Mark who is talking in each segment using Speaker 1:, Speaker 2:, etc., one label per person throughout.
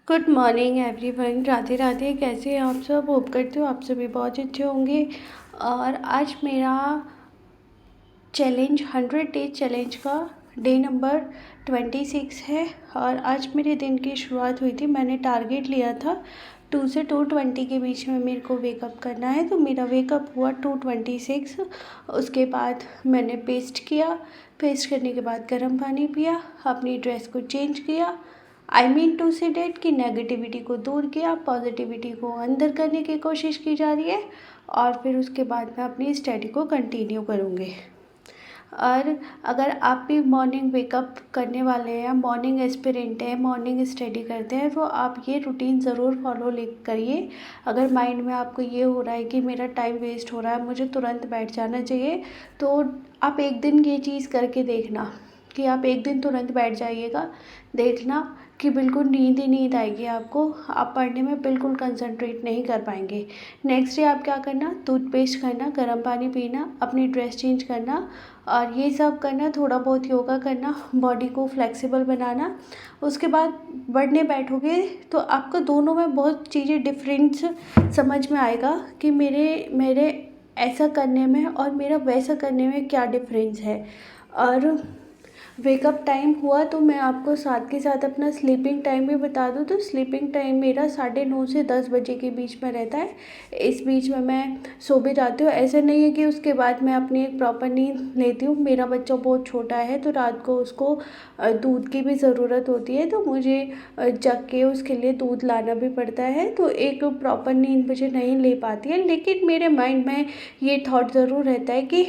Speaker 1: Good morning everyone. Radhe Radhe. कैसे हैं आप सब? होप करती हूँ आप सभी बहुत अच्छे होंगे। और आज मेरा चैलेंज 100 डेज चैलेंज का डे नंबर 26 है। और आज मेरे दिन की शुरुआत हुई थी। मैंने टारगेट लिया था 2 से 2:20 के बीच में मेरे को वेकअप करना है, तो मेरा वेकअप हुआ 2:26। उसके बाद मैंने पेस्ट किया। पेस्ट करने के बाद गर्म पानी पिया, अपनी ड्रेस को चेंज किया। आई मीन टू से डेट कि नेगेटिविटी को दूर किया, पॉजिटिविटी को अंदर करने की कोशिश की जा रही है। और फिर उसके बाद मैं अपनी स्टडी को कंटिन्यू करूँगी। और अगर आप भी मॉर्निंग वेकअप करने वाले हैं, मॉर्निंग एस्पिरेंट हैं, मॉर्निंग स्टडी करते हैं, तो आप ये रूटीन ज़रूर फॉलो करिए। अगर माइंड में आपको ये हो रहा है कि मेरा टाइम वेस्ट हो रहा है, मुझे तुरंत बैठ जाना चाहिए, तो आप एक दिन ये चीज़ करके देखना कि आप एक दिन तुरंत बैठ जाइएगा। देखना कि बिल्कुल नींद ही नींद आएगी आपको, आप पढ़ने में बिल्कुल कंसंट्रेट नहीं कर पाएंगे। नेक्स्ट डे आप क्या करना, टूथपेस्ट करना, गर्म पानी पीना, अपनी ड्रेस चेंज करना और ये सब करना, थोड़ा बहुत योगा करना, बॉडी को फ्लेक्सिबल बनाना। उसके बाद पढ़ने बैठोगे तो आपको दोनों में बहुत चीज़ें डिफरेंस समझ में आएगा कि मेरे ऐसा करने में और मेरा वैसा करने में क्या डिफरेंस है। और वेकअप टाइम हुआ तो मैं आपको साथ के साथ अपना स्लीपिंग टाइम भी बता दूँ। तो स्लीपिंग टाइम मेरा 9:30 से 10 बजे के बीच में रहता है। इस बीच में मैं सो भी जाती हूँ। ऐसा नहीं है कि उसके बाद मैं अपनी एक प्रॉपर नींद लेती हूँ। मेरा बच्चा बहुत छोटा है तो रात को उसको दूध की भी ज़रूरत होती है, तो मुझे जग के उसके लिए दूध लाना भी पड़ता है। तो एक प्रॉपर नींद मुझे नहीं ले पाती है, लेकिन मेरे माइंड में ये थॉट ज़रूर रहता है कि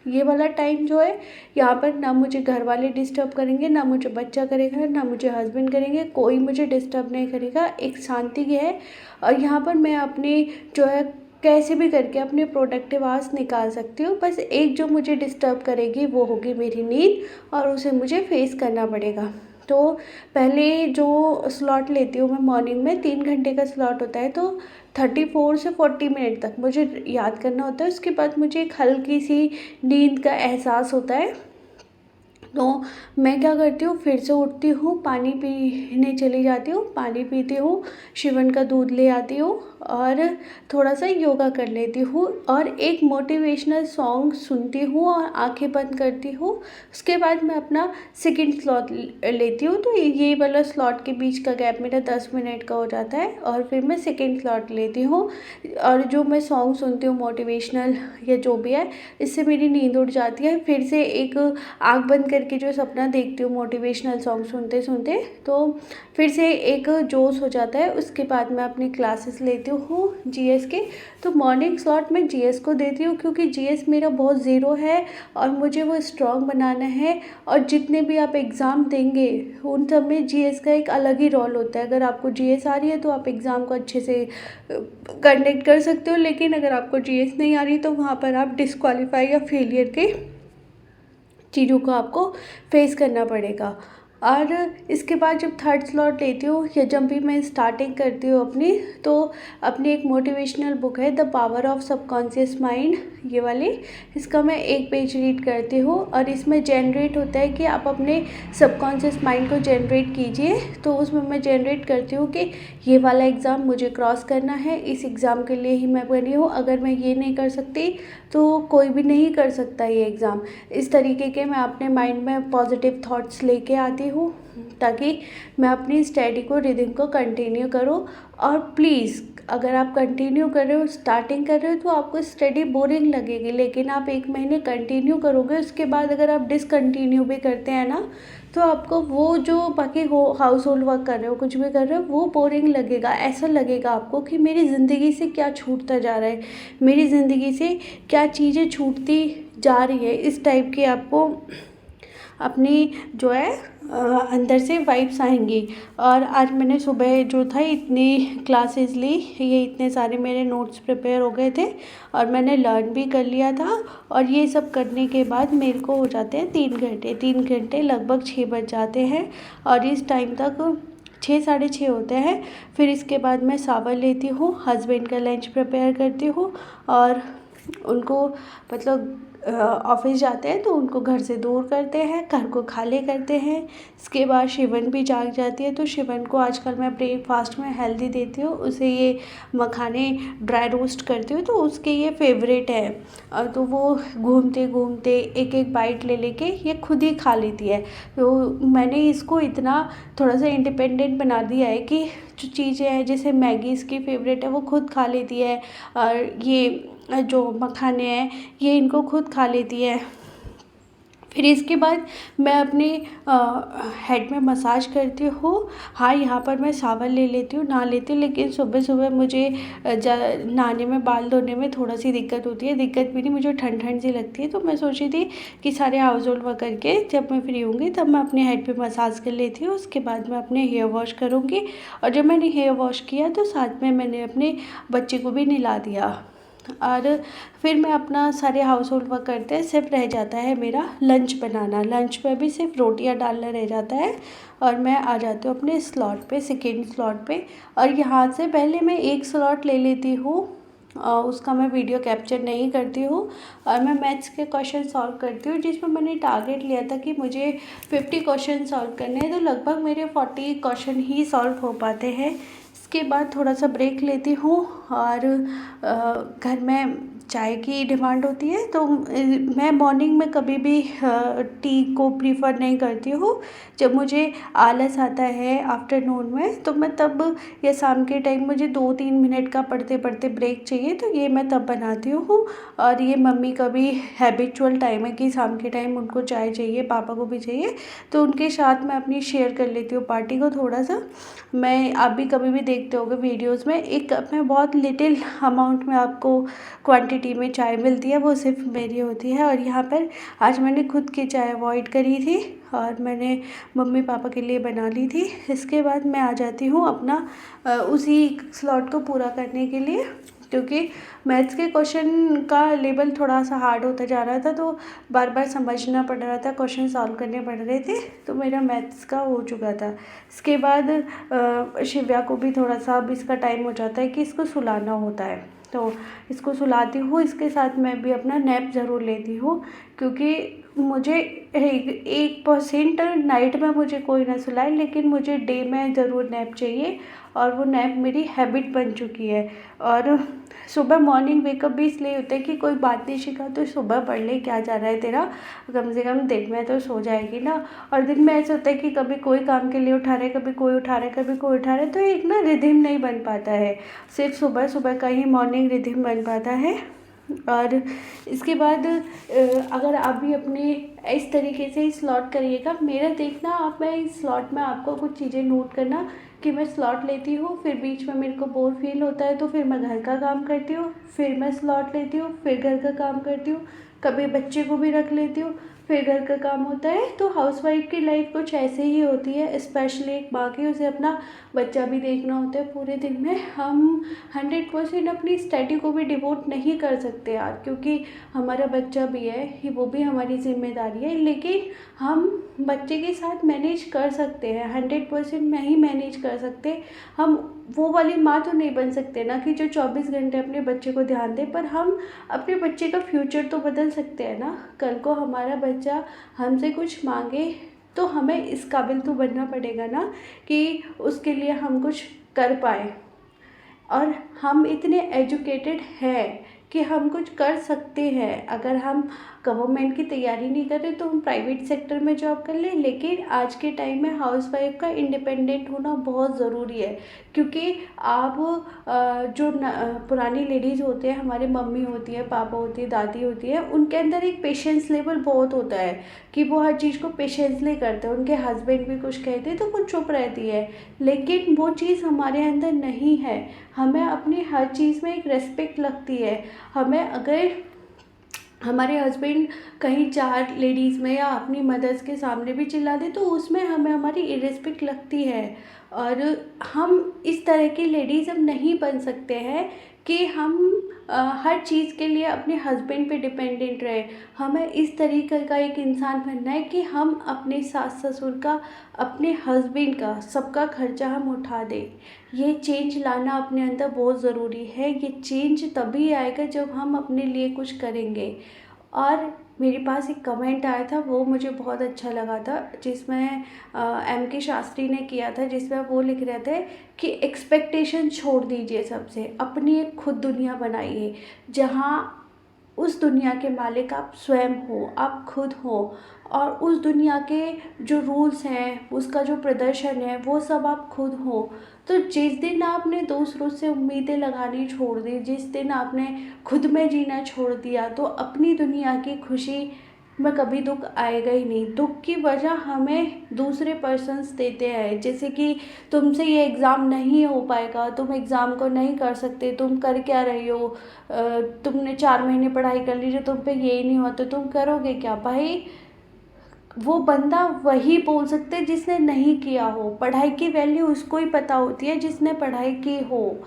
Speaker 1: ये वाला टाइम जो है, यहाँ पर ना मुझे घर वाले डिस्टर्ब करेंगे, ना मुझे बच्चा करेगा, ना मुझे हस्बैंड करेंगे, कोई मुझे डिस्टर्ब नहीं करेगा। एक शांति है और यहाँ पर मैं अपनी जो है कैसे भी करके अपने प्रोडक्टिव आवर्स निकाल सकती हूँ। बस एक जो मुझे डिस्टर्ब करेगी वो होगी मेरी नींद, और उसे मुझे फेस करना पड़ेगा। तो पहले जो स्लॉट लेती हूँ मैं मॉर्निंग में, 3 घंटे का स्लॉट होता है, तो 34 से 40 मिनट तक मुझे याद करना होता है। उसके बाद मुझे एक हल्की सी नींद का एहसास होता है। तो मैं क्या करती हूँ, फिर से उठती हूँ, पानी पीने चली जाती हूँ, पानी पीती हूँ, शिवन का दूध ले आती हूँ और थोड़ा सा योगा कर लेती हूँ और एक मोटिवेशनल सॉन्ग सुनती हूँ और आंखें बंद करती हूँ। उसके बाद मैं अपना सेकंड स्लॉट लेती हूँ। तो ये वाला स्लॉट के बीच का गैप मेरा 10 मिनट का हो जाता है और फिर मैं सेकंड स्लॉट लेती हूँ। और जो मैं सॉन्ग सुनती हूँ मोटिवेशनल या जो भी है, इससे मेरी नींद उड़ जाती है। फिर से एक आँख बंद करके जो सपना देखती हूँ मोटिवेशनल सॉन्ग सुनते सुनते, तो फिर से एक जोश हो जाता है। उसके बाद मैं अपनी क्लासेस लेती हूँ जीएस के। तो मॉर्निंग स्लॉट में जीएस को देती हूँ क्योंकि जीएस मेरा बहुत ज़ीरो है और मुझे वो स्ट्रॉन्ग बनाना है। और जितने भी आप एग्ज़ाम देंगे उन सब में जीएस का एक अलग ही रोल होता है। अगर आपको जीएस आ रही है तो आप एग्ज़ाम को अच्छे से कंडक्ट कर सकते हो, लेकिन अगर आपको जीएस नहीं आ रही तो वहाँ पर आप डिस्क्वालीफाई या फेलियर के चीज़ों को आपको फेस करना पड़ेगा। और इसके बाद जब थर्ड स्लॉट लेती हूँ या जब भी मैं स्टार्टिंग करती हूँ अपनी, तो अपनी एक मोटिवेशनल बुक है the power of subconscious mind, ये वाली, इसका मैं एक पेज रीड करती हूँ। और इसमें जनरेट होता है कि आप अपने सबकॉन्शियस माइंड को जनरेट कीजिए। तो उसमें मैं जनरेट करती हूँ कि ये वाला एग्ज़ाम मुझे क्रॉस करना है, इस एग्ज़ाम के लिए ही मैं बनी हूँ, अगर मैं ये नहीं कर सकती तो कोई भी नहीं कर सकता ये एग्ज़ाम। इस तरीके के मैं अपने माइंड में पॉजिटिव थॉट्स लेके आती हूँ ताकि मैं अपनी स्टडी को, रिदम को कंटिन्यू करूँ। और प्लीज़ अगर आप कंटिन्यू कर रहे हो, स्टार्टिंग कर रहे हो, तो आपको स्टडी बोरिंग लगेगी, लेकिन आप 1 महीने कंटिन्यू करोगे, उसके बाद अगर आप डिसकंटिन्यू भी करते हैं ना, तो आपको वो जो बाकी हो हाउस होल्ड वर्क कर रहे हो, कुछ भी कर रहे हो, वो बोरिंग लगेगा। ऐसा लगेगा आपको कि मेरी ज़िंदगी से क्या छूटता जा रहा है, मेरी ज़िंदगी से क्या चीज़ें छूटती जा रही है। इस टाइप की आपको अपनी जो है अंदर से वाइब्स आएंगी। और आज मैंने सुबह जो था इतनी क्लासेस ली, ये इतने सारे मेरे नोट्स प्रिपेयर हो गए थे और मैंने लर्न भी कर लिया था। और ये सब करने के बाद मेरे को हो जाते हैं 3 घंटे, 3 घंटे लगभग 6 बज जाते हैं। और इस टाइम तक 6 साढ़े 6 होते हैं। फिर इसके बाद मैं शावर लेती हूँ, हस्बैंड का लंच प्रिपेयर करती हूँ और उनको मतलब ऑफिस जाते हैं तो उनको घर से दूर करते हैं, घर को खाली करते हैं। इसके बाद शिवन भी जाग जाती है, तो शिवन को आजकल मैं ब्रेकफास्ट में हेल्दी देती हूँ। उसे ये मखाने ड्राई रोस्ट करती हूँ, तो उसके ये फेवरेट है। तो वो घूमते घूमते एक एक बाइट ले लेके ये खुद ही खा लेती है। तो मैंने इसको इतना थोड़ा सा इंडिपेंडेंट बना दिया है कि जो चीज़ें हैं, जैसे मैगी इसकी फेवरेट है, वो खुद खा लेती है। और ये जो मखाने हैं ये इनको खुद खा लेती है। फिर इसके बाद मैं अपने हेड में मसाज करती हूँ। हाँ, यहाँ पर मैं सावन ले लेती हूँ, नहा लेती हूँ, लेकिन सुबह सुबह मुझे नहाने में, बाल धोने में थोड़ा सी दिक्कत होती है। दिक्कत भी नहीं, मुझे ठंड ठंड सी लगती है। तो मैं सोची थी कि सारे हाउस होल्ड वर्क करके जब मैं फ्री होंगी तब मैं अपने हेड पे मसाज कर लेती हूँ। उसके बाद मैं अपने हेयर वॉश करूँगी। और जब मैंने हेयर वॉश किया तो साथ में मैंने अपने बच्चे को भी नहला दिया। और फिर मैं अपना सारे हाउस होल्ड वर्क करते हैं, सिर्फ रह जाता है मेरा लंच बनाना। लंच में भी सिर्फ रोटियां डालना रह जाता है और मैं आ जाती हूँ अपने स्लॉट पे, सेकेंड स्लॉट पे। और यहाँ से पहले मैं एक स्लॉट ले लेती हूँ, उसका मैं वीडियो कैप्चर नहीं करती हूँ। और मैं मैथ्स के क्वेश्चन सॉल्व करती हूँ, जिसमें मैंने टारगेट लिया था कि मुझे 50 क्वेश्चन सॉल्व करने हैं, तो लगभग मेरे 40 क्वेश्चन ही सॉल्व हो पाते हैं। इसके बाद थोड़ा सा ब्रेक लेती हूँ और घर में चाय की डिमांड होती है, तो मैं मॉर्निंग में कभी भी टी को प्रीफर नहीं करती हूँ। जब मुझे आलस आता है आफ्टरनून में, तो मैं तब, या शाम के टाइम मुझे 2-3 मिनट का पढ़ते पढ़ते ब्रेक चाहिए, तो ये मैं तब बनाती हूँ। और ये मम्मी का भी हैबिचुअल टाइम है कि शाम के टाइम उनको चाय चाहिए, पापा को भी चाहिए, तो उनके साथ मैं अपनी शेयर कर लेती हूँ पार्टी को थोड़ा सा। मैं, आप भी कभी भी देखते होगे वीडियोस में, एक कप में बहुत लिटिल अमाउंट में आपको क्वांटिटी में चाय मिलती है, वो सिर्फ मेरी होती है। और यहाँ पर आज मैंने खुद की चाय अवॉइड करी थी और मैंने मम्मी पापा के लिए बना ली थी। इसके बाद मैं आ जाती हूँ अपना उसी स्लॉट को पूरा करने के लिए, क्योंकि मैथ्स के क्वेश्चन का लेवल थोड़ा सा हार्ड होता जा रहा था, तो बार बार समझना पड़ रहा था, क्वेश्चन सॉल्व करने पड़ रहे थे, तो मेरा मैथ्स का हो चुका था। इसके बाद शिव्या को भी थोड़ा सा, अब इसका टाइम हो जाता है कि इसको सुलाना होता है, तो इसको सुलाती हूँ। इसके साथ मैं भी अपना नैप ज़रूर लेती हूँ, क्योंकि मुझे 1% नाइट में मुझे कोई ना सुलाए, लेकिन मुझे डे में ज़रूर नैप चाहिए, और वो नैप मेरी हैबिट बन चुकी है। और सुबह मॉर्निंग वेकअप भी इसलिए होता है कि कोई बात नहीं सीखा तो सुबह पढ़ ले, क्या जा रहा है तेरा, कम से कम दिन में तो सो जाएगी ना। और दिन में ऐसा होता है कि कभी कोई काम के लिए उठा रहे, कभी कोई उठा रहे, कभी कोई उठा रहे, तो एक ना रिधिम नहीं बन पाता है, सिर्फ सुबह सुबह का ही मॉर्निंग रिधिम बन पाता है। और इसके बाद अगर आप भी अपने इस तरीके से स्लॉट करिएगा, मेरा देखना आप, मैं इस स्लॉट में आपको कुछ चीज़ें नोट करना कि मैं स्लॉट लेती हूँ, फिर बीच में मेरे को बोर फील होता है तो फिर मैं घर का काम करती हूँ, फिर मैं स्लॉट लेती हूँ, फिर घर का काम करती हूँ, कभी बच्चे को भी रख लेती हूँ, फिर घर का काम होता है। तो हाउसवाइफ की लाइफ कुछ ऐसे ही होती है, स्पेशली एक माँ की, उसे अपना बच्चा भी देखना होता है। पूरे दिन में हम 100% अपनी स्टडी को भी डिवोट नहीं कर सकते यार, क्योंकि हमारा बच्चा भी है, वो भी हमारी जिम्मेदारी है, लेकिन हम बच्चे के साथ मैनेज कर सकते हैं, 100% नहीं मैनेज कर सकते। हम वो वाली माँ तो नहीं बन सकते ना कि जो 24 घंटे अपने बच्चे को ध्यान दे, पर हम अपने बच्चे का फ्यूचर तो बदल सकते हैं ना। कल को हमारा बच्चा हमसे कुछ मांगे तो हमें इस काबिल तो बनना पड़ेगा ना कि उसके लिए हम कुछ कर पाए। और हम इतने एजुकेटेड हैं कि हम कुछ कर सकते हैं। अगर हम गवर्नमेंट की तैयारी नहीं कर रहे तो हम प्राइवेट सेक्टर में जॉब कर लें, लेकिन आज के टाइम में हाउसवाइफ का इंडिपेंडेंट होना बहुत ज़रूरी है। क्योंकि आप जो पुरानी लेडीज़ होते हैं, हमारी मम्मी होती है, पापा होती है, दादी होती है, उनके अंदर एक पेशेंस लेवल बहुत होता है कि वो हर चीज़ को पेशेंसली करते हैं। उनके हस्बैंड भी कुछ कहते हैं तो वो चुप रहती है, लेकिन वो चीज़ हमारे अंदर नहीं है। हमें अपनी हर चीज़ में एक रेस्पेक्ट लगती है। हमें अगर हमारे हस्बैंड कहीं 4 लेडीज़ में या अपनी मदर्स के सामने भी चिल्ला दे तो उसमें हमें हमारी इरेस्पेक्ट लगती है। और हम इस तरह की लेडीज़ अब नहीं बन सकते हैं कि हम हर चीज़ के लिए अपने हस्बैंड पे डिपेंडेंट रहे। हमें इस तरीके का एक इंसान बनना है कि हम अपने सास ससुर का, अपने हस्बैंड का, सबका खर्चा हम उठा दें। ये चेंज लाना अपने अंदर बहुत ज़रूरी है। ये चेंज तभी आएगा जब हम अपने लिए कुछ करेंगे। और मेरे पास एक कमेंट आया था, वो मुझे बहुत अच्छा लगा था, जिसमें M.K. शास्त्री ने किया था, जिसमें वो लिख रहे थे कि एक्सपेक्टेशन छोड़ दीजिए सबसे, अपनी एक खुद दुनिया बनाइए जहाँ उस दुनिया के मालिक आप स्वयं हो, आप खुद हो, और उस दुनिया के जो रूल्स हैं, उसका जो प्रदर्शन है, वो सब आप खुद हो। तो जिस दिन आपने दूसरों से उम्मीदें लगानी छोड़ दी, जिस दिन आपने खुद में जीना छोड़ दिया, तो अपनी दुनिया की खुशी में कभी दुख आएगा ही नहीं। दुख की वजह हमें दूसरे पर्सन्स देते हैं, जैसे कि तुमसे ये एग्ज़ाम नहीं हो पाएगा, तुम एग्ज़ाम को नहीं कर सकते, तुम कर क्या रही हो, तुमने 4 महीने पढ़ाई कर ली, जो तुम पे ये नहीं हुआ तो तुम करोगे क्या। भाई, वो बंदा वही बोल सकते हैं जिसने नहीं किया हो। पढ़ाई की वैल्यू उसको ही पता होती है जिसने पढ़ाई की हो।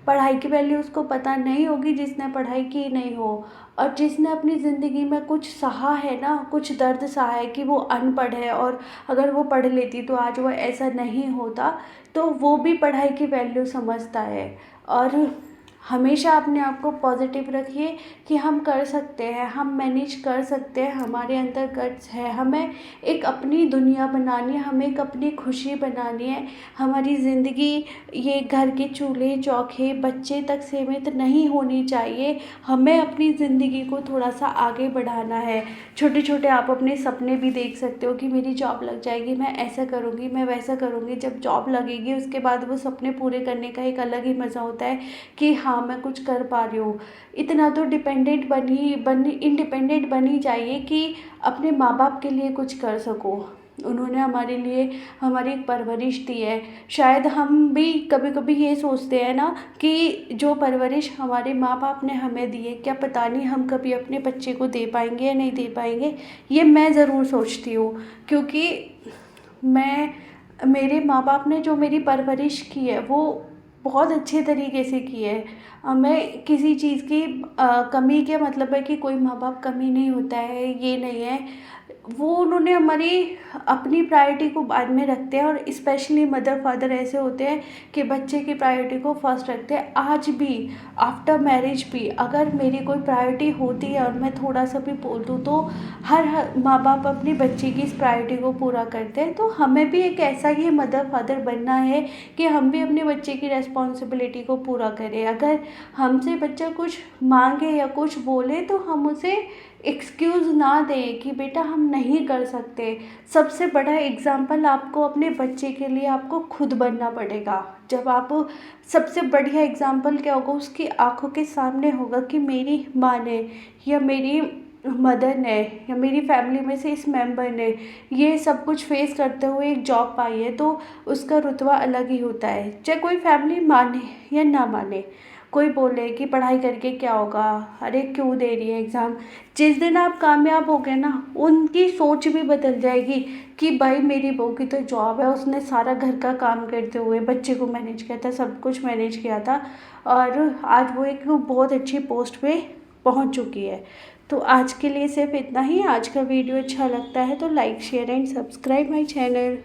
Speaker 1: पढ़ाई की वैल्यू उसको पता नहीं होगी जिसने पढ़ाई की नहीं हो। और जिसने अपनी ज़िंदगी में कुछ सहा है ना, कुछ दर्द सहा है कि वो अनपढ़ है, और अगर वो पढ़ लेती तो आज वो ऐसा नहीं होता, तो वो भी पढ़ाई की वैल्यू समझता है। और हमेशा अपने आप को पॉजिटिव रखिए कि हम कर सकते हैं, हम मैनेज कर सकते हैं, हमारे अंदर गट्स है, हमें एक अपनी दुनिया बनानी है, हमें एक अपनी खुशी बनानी है। हमारी ज़िंदगी ये घर के चूल्हे चौके बच्चे तक सीमित नहीं होनी चाहिए। हमें अपनी ज़िंदगी को थोड़ा सा आगे बढ़ाना है। छोटे छोटे आप अपने सपने भी देख सकते हो कि मेरी जॉब लग जाएगी, मैं ऐसा करूँगी, मैं वैसा करूँगी। जब जॉब लगेगी उसके बाद वो सपने पूरे करने का एक अलग ही मज़ा होता है कि हाँ, मैं कुछ कर पा रही हूँ। इतना तो इंडिपेंडेंट बनी जाइए कि अपने माँ बाप के लिए कुछ कर सको। उन्होंने हमारे लिए हमारी एक परवरिश दी है। शायद हम भी कभी कभी ये सोचते हैं ना कि जो परवरिश हमारे माँ बाप ने हमें दी है, क्या पता नहीं हम कभी अपने बच्चे को दे पाएंगे या नहीं दे पाएंगे। ये मैं ज़रूर सोचती हूँ, क्योंकि मेरे माँ बाप ने जो मेरी परवरिश की है वो बहुत अच्छे तरीके से की है। मैं किसी चीज़ की कमी के मतलब है कि कोई माँ बाप कमी नहीं होता है, ये नहीं है। वो उन्होंने हमारी अपनी प्रायोरिटी को बाद में रखते हैं, और स्पेशली मदर फादर ऐसे होते हैं कि बच्चे की प्रायोरिटी को फर्स्ट रखते हैं। आज भी आफ्टर मैरिज भी अगर मेरी कोई प्रायोरिटी होती है और मैं थोड़ा सा भी बोल दूँ, तो हर माँ बाप अपनी बच्चे की इस प्रायोरिटी को पूरा करते हैं। तो हमें भी एक ऐसा ही मदर फादर बनना है कि हम भी अपने बच्चे की रिस्पॉन्सिबिलिटी को पूरा करें। अगर हमसे बच्चा कुछ मांगे या कुछ बोले तो हम उसे एक्सक्यूज़ ना दें कि बेटा हम नहीं कर सकते। सबसे बड़ा एग्ज़ाम्पल आपको अपने बच्चे के लिए आपको खुद बनना पड़ेगा। जब आप सबसे बढ़िया एग्ज़ाम्पल क्या होगा, उसकी आंखों के सामने होगा कि मेरी माँ ने या मेरी मदर ने या मेरी फैमिली में से इस मेंबर ने ये सब कुछ फेस करते हुए एक जॉब पाई है, तो उसका रुतबा अलग ही होता है। चाहे कोई फैमिली माने या ना माने, कोई बोले कि पढ़ाई करके क्या होगा, अरे क्यों दे रही है एग्ज़ाम। जिस दिन आप कामयाब हो गए ना, उनकी सोच भी बदल जाएगी कि भाई मेरी बहू की तो जॉब है, उसने सारा घर का काम करते हुए बच्चे को मैनेज किया था, सब कुछ मैनेज किया था, और आज वो एक बहुत अच्छी पोस्ट पे पहुंच चुकी है। तो आज के लिए सिर्फ इतना ही। आज का वीडियो अच्छा लगता है तो like share and subscribe my channel.